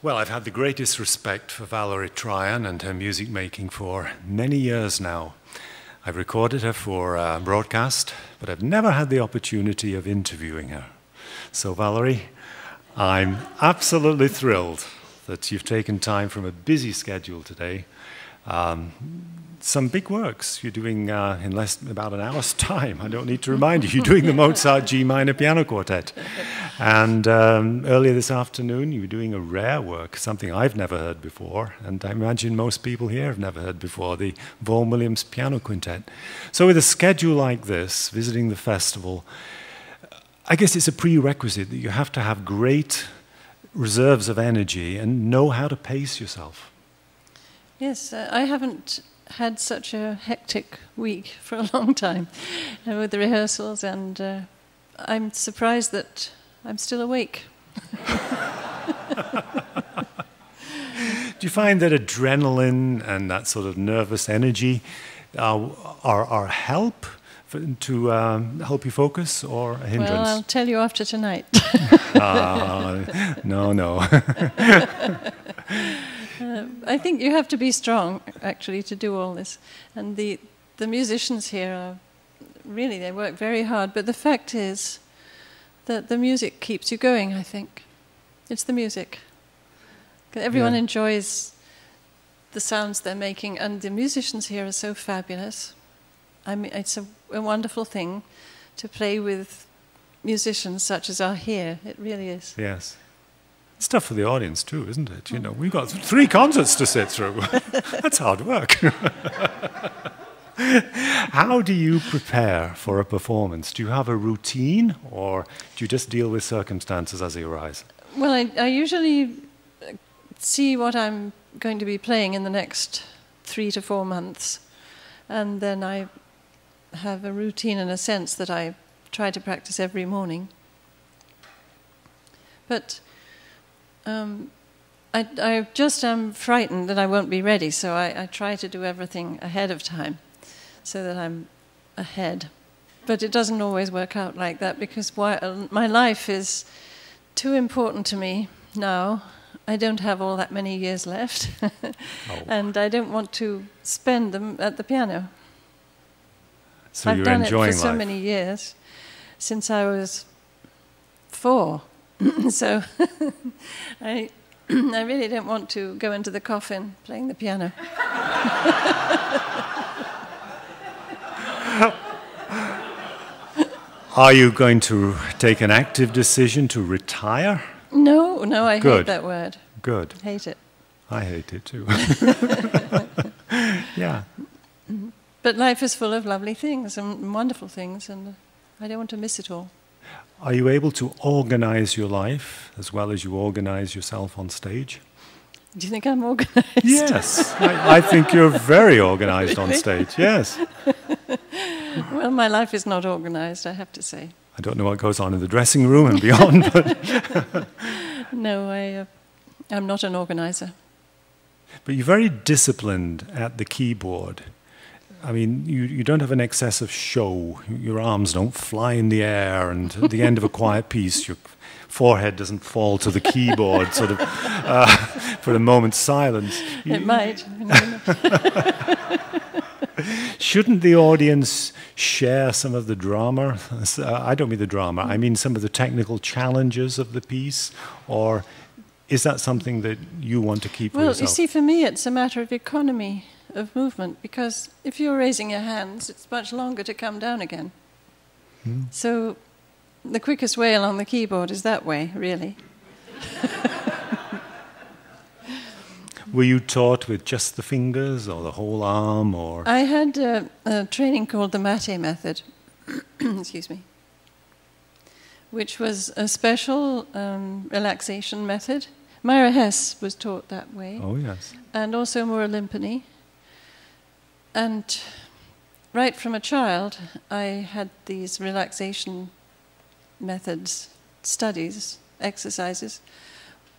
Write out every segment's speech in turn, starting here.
Well, I've had the greatest respect for Valerie Tryon and her music making for many years now. I've recorded her for broadcast, but I've never had the opportunity of interviewing her. So, Valerie, I'm absolutely thrilled that you've taken time from a busy schedule today. Some big works you're doing in about an hour's time. I don't need to remind you, you're doing the Mozart G minor piano quartet. And earlier this afternoon, you were doing a rare work, something I've never heard before, and I imagine most people here have never heard before, the Vaughan Williams Piano Quintet. So with a schedule like this, visiting the festival, I guess it's a prerequisite that you have to have great reserves of energy and know how to pace yourself. Yes, I haven't had such a hectic week for a long time with the rehearsals, and I'm surprised that I'm still awake. Do you find that adrenaline and that sort of nervous energy are help to help you focus, or a hindrance? Well, I'll tell you after tonight. No. I think you have to be strong, actually, to do all this. And the musicians here are really, they work very hard. But the fact is that the music keeps you going, I think. It's the music. Everyone enjoys the sounds they're making, and the musicians here are so fabulous. I mean, it's a wonderful thing to play with musicians such as are here. It really is. Yes. It's tough for the audience too, isn't it? You know, we've got 3 concerts to sit through. That's hard work. How do you prepare for a performance? Do you have a routine, or do you just deal with circumstances as they arise? Well, I usually see what I'm going to be playing in the next 3 to 4 months, and then I have a routine in a sense that I try to practice every morning. But I just am frightened that I won't be ready, so I try to do everything ahead of time so that I'm ahead. But it doesn't always work out like that, because my life is too important to me now. I don't have all that many years left, and I don't want to spend them at the piano. So I've you're done it enjoying for so life. many years, since I was 4. So I really don't want to go into the coffin playing the piano. Are you going to take an active decision to retire? No, I hate that word. Good. Hate it. I hate it too. Yeah. But life is full of lovely things and wonderful things, and I don't want to miss it all. Are you able to organize your life as well as you organize yourself on stage? Do you think I'm organized? Yes. I think you're very organized on stage, yes. Well, my life is not organized, I have to say. I don't know what goes on in the dressing room and beyond, but... No, I'm not an organizer. But you're very disciplined at the keyboard. I mean, you don't have an excessive show. Your arms don't fly in the air, and at the end of a quiet piece, your forehead doesn't fall to the keyboard, sort of, for a moment's silence. It might. Shouldn't the audience share some of the drama? I don't mean the drama, I mean some of the technical challenges of the piece, or is that something that you want to keep for yourself? Well, you see, for me, it's a matter of economy of movement, because if you're raising your hands, it's much longer to come down again. So the quickest way along the keyboard is that way, really. Were you taught with just the fingers or the whole arm, or? I had a training called the Mate method, excuse me, which was a special relaxation method. Myra Hess was taught that way. Oh, yes. And also Maura Limpany. And right from a child, I had these relaxation methods, studies, exercises,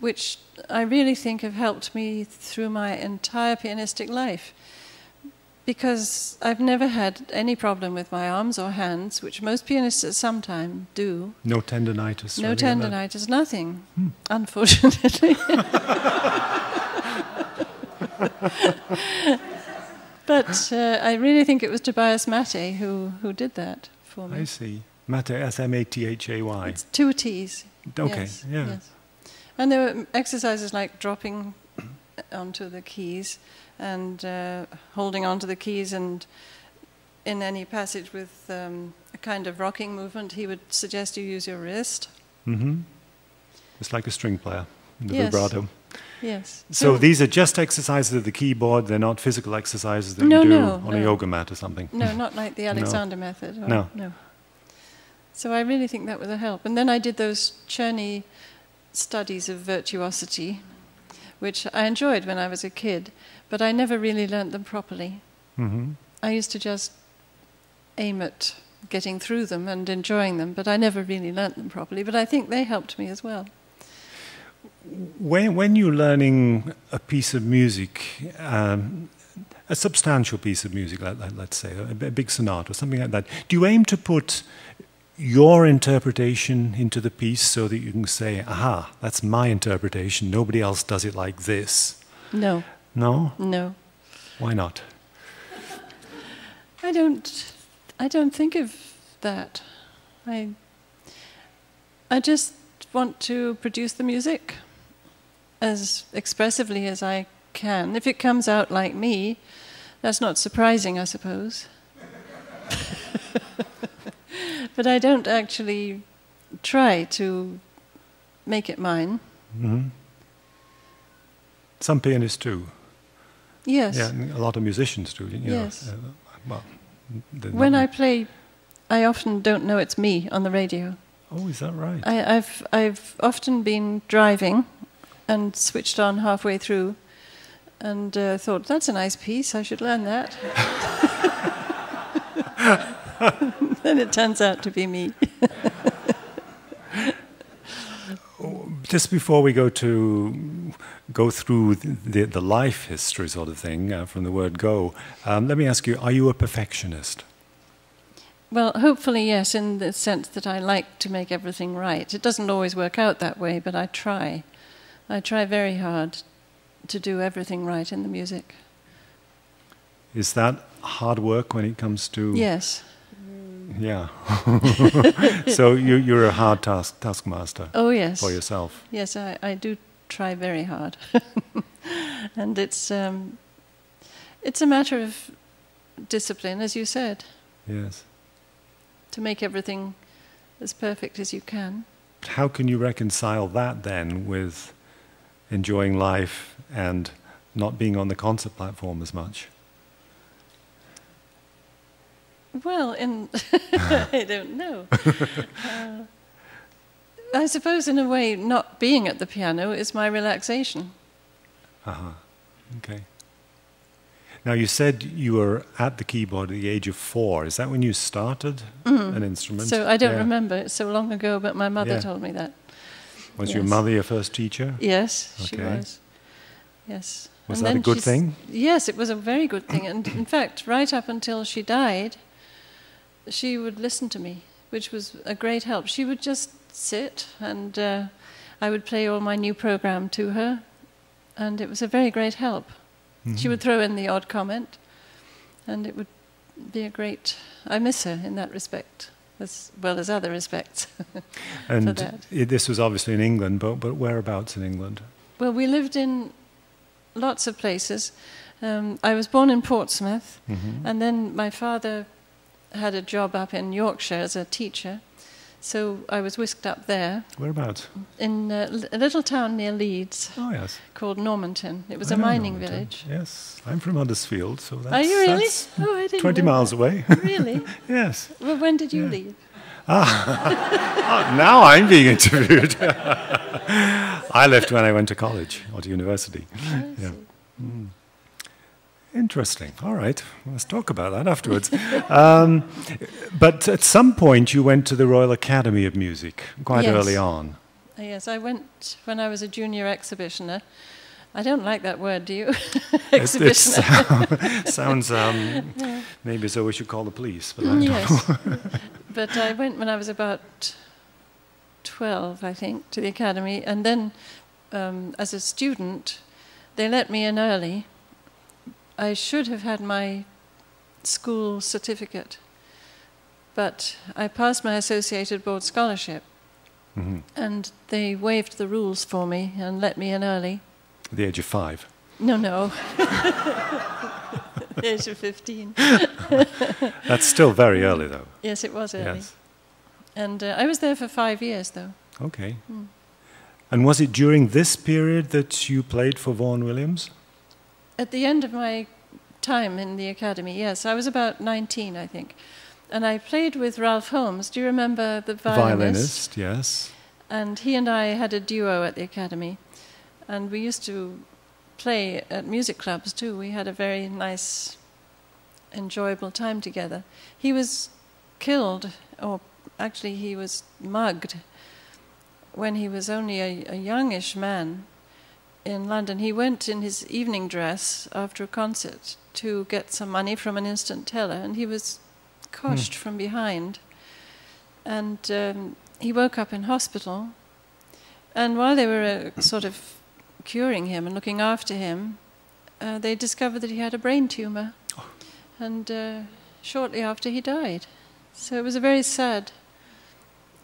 which I really think have helped me through my entire pianistic life. because I've never had any problem with my arms or hands, which most pianists at some time do. No tendinitis? No tendinitis, nothing, unfortunately. But I really think it was Tobias Mate who did that for me. I see. Mate, S-M-A-T-H-A-Y. It's 2 T's. Okay, yes, yeah. Yes. And there were exercises like dropping onto the keys and holding onto the keys, and in any passage with a kind of rocking movement, he would suggest you use your wrist. Mm-hmm. It's like a string player in the Yes. vibrato. Yes. So these are just exercises of the keyboard, they're not physical exercises that No, you do no, on a no. yoga mat or something? No, not like the Alexander method. Or, No. No. So I really think that was a help. And then I did those Czerny studies of virtuosity, which I enjoyed when I was a kid, but I never really learnt them properly. Mm-hmm. I used to just aim at getting through them and enjoying them, but I never really learnt them properly. But I think they helped me as well. When you're learning a piece of music, a substantial piece of music, let's say, a big sonata or something like that, do you aim to put your interpretation into the piece so that you can say, aha, that's my interpretation, nobody else does it like this? No. No? No. Why not? I don't think of that. I just want to produce the music as expressively as I can. If it comes out like me, that's not surprising, I suppose. But I don't actually try to make it mine. Mm-hmm. Some pianists do. Yes. Yeah, a lot of musicians do. You know, Yes. well, when I play, I often don't know it's me on the radio. Oh, is that right? I've often been driving and switched on halfway through and thought, that's a nice piece, I should learn that. Then it turns out to be me. Just before we go through the life history sort of thing, from the word go, let me ask you, are you a perfectionist? Well, hopefully, yes, in the sense that I like to make everything right. It doesn't always work out that way, but I try. I try very hard to do everything right in the music. Is that hard work when it comes to... Yes. Yeah. So you're a hard taskmaster. Oh, yes. For yourself. Yes, I do try very hard. And it's a matter of discipline, as you said. Yes. To make everything as perfect as you can. How can you reconcile that then with enjoying life and not being on the concert platform as much? Well, I don't know. I suppose in a way not being at the piano is my relaxation. Uh-huh. Okay. Now you said you were at the keyboard at the age of 4. Is that when you started an instrument? So I don't remember, it's so long ago, but my mother told me that. Was your mother your first teacher? Yes, Okay. she was. Yes. Was that a good thing? Yes, it was a very good thing. And in fact, right up until she died, she would listen to me, which was a great help. She would just sit and I would play all my new program to her, and it was a very great help. Mm-hmm. She would throw in the odd comment, and it would be a great... I miss her in that respect, as well as other respects. And for that. This was obviously in England, but whereabouts in England? Well, we lived in lots of places. I was born in Portsmouth, and then my father had a job up in Yorkshire as a teacher, so I was whisked up there. Whereabouts? In a little town near Leeds. Oh, yes. Called Normanton. It was a mining village. Yes, I'm from Huddersfield, so that's... Are you really? That's I didn't 20 know miles that. away. Really? Yes. Well, when did you leave? Now I'm being interviewed. I left when I went to college or to university. Yeah. Mm. Interesting. All right. Let's talk about that afterwards. But at some point you went to the Royal Academy of Music quite early on. Yes, I went when I was a junior exhibitioner. I don't like that word, do you? It Exhibitionist. sounds maybe so we should call the police. But I don't Yes. know. But I went when I was about 12, I think, to the academy. And then as a student, they let me in early. I should have had my school certificate, but I passed my associated board scholarship. Mm-hmm. And they waived the rules for me and let me in early. At the age of 5. No. The age of 15. That's still very early, though. Yes, it was early. Yes. And I was there for 5 years, though. Okay. And was it during this period that you played for Vaughan Williams? At the end of my time in the academy, yes. I was about 19, I think. And I played with Ralph Holmes. Do you remember the violinist? Yes. And he and I had a duo at the academy. And we used to play at music clubs too. We had a very nice, enjoyable time together. He was killed, or actually he was mugged, when he was only a youngish man in London. He went in his evening dress after a concert to get some money from an instant teller, and he was coshed from behind. And he woke up in hospital. And while they were sort of curing him and looking after him, they discovered that he had a brain tumor. And shortly after, he died. So it was a very sad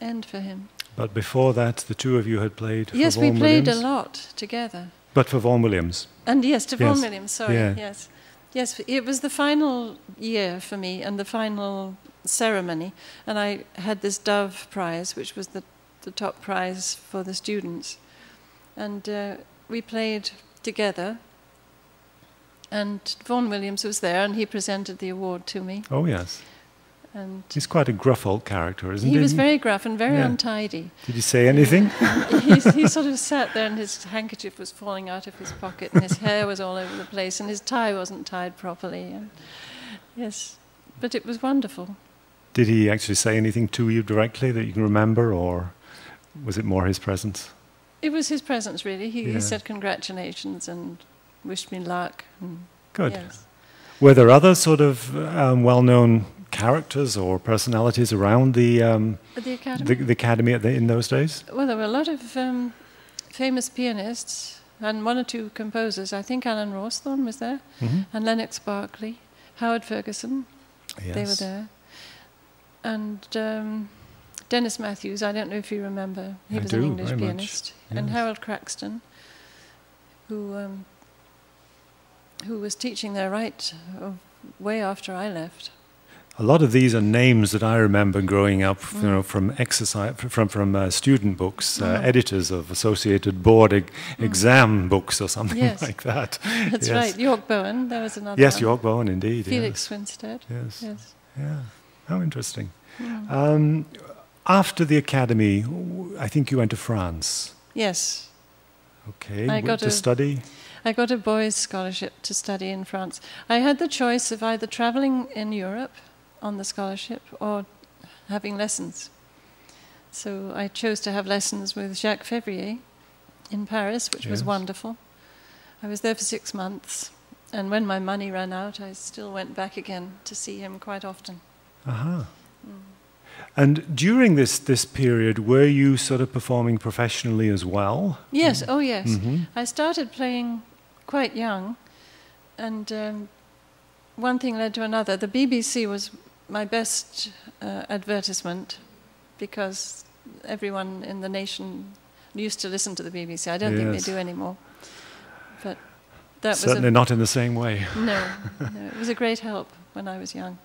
end for him. But before that, the two of you had played for Yes, Vaughan we played Williams? a lot together. But for Vaughan Williams? And yes, to Vaughan Yes. Williams, sorry, Yeah. yes. Yes, it was the final year for me and the final ceremony. And I had this Dove Prize, which was the top prize for the students. And we played together. And Vaughan Williams was there, and he presented the award to me. Oh, yes. And He's quite a gruff old character, isn't he? he was very gruff and very Yeah. untidy. Did he say anything? He sort of sat there and his handkerchief was falling out of his pocket and his hair was all over the place and his tie wasn't tied properly. And yes, but it was wonderful. Did he actually say anything to you directly that you can remember, or was it more his presence? It was his presence, really. He Yeah. said congratulations and wished me luck. And Good. yes. Were there other sort of well-known characters or personalities around the At the academy? the academy in those days? Well, there were a lot of famous pianists and one or two composers. I think Alan Rawsthorne was there, and Lennox Berkeley, Howard Ferguson. Yes. They were there. And Dennis Matthews, I don't know if you remember. He was an English very much. pianist. And Yes. Harold Craxton, who was teaching there way after I left. A lot of these are names that I remember growing up, you know, from exercise, from student books, editors of associated board exam books or something Yes. like that. That's Yes. right. York Bowen, there was another Yes, one. York Bowen, indeed. Felix Swinstead. Yes. Yes. Yeah. How interesting. After the academy, I think you went to France. Yes. Okay. I got to study. I got a boys' scholarship to study in France. I had the choice of either traveling in Europe on the scholarship or having lessons. So I chose to have lessons with Jacques Février in Paris, which was Yes. wonderful. I was there for 6 months, and when my money ran out, I still went back again to see him quite often. Aha. And during this period, were you sort of performing professionally as well? Yes, oh yes. I started playing quite young, and one thing led to another. The BBC was my best advertisement because everyone in the nation used to listen to the BBC. I don't think they do anymore. But that Certainly not in the same way. No, it was a great help when I was young.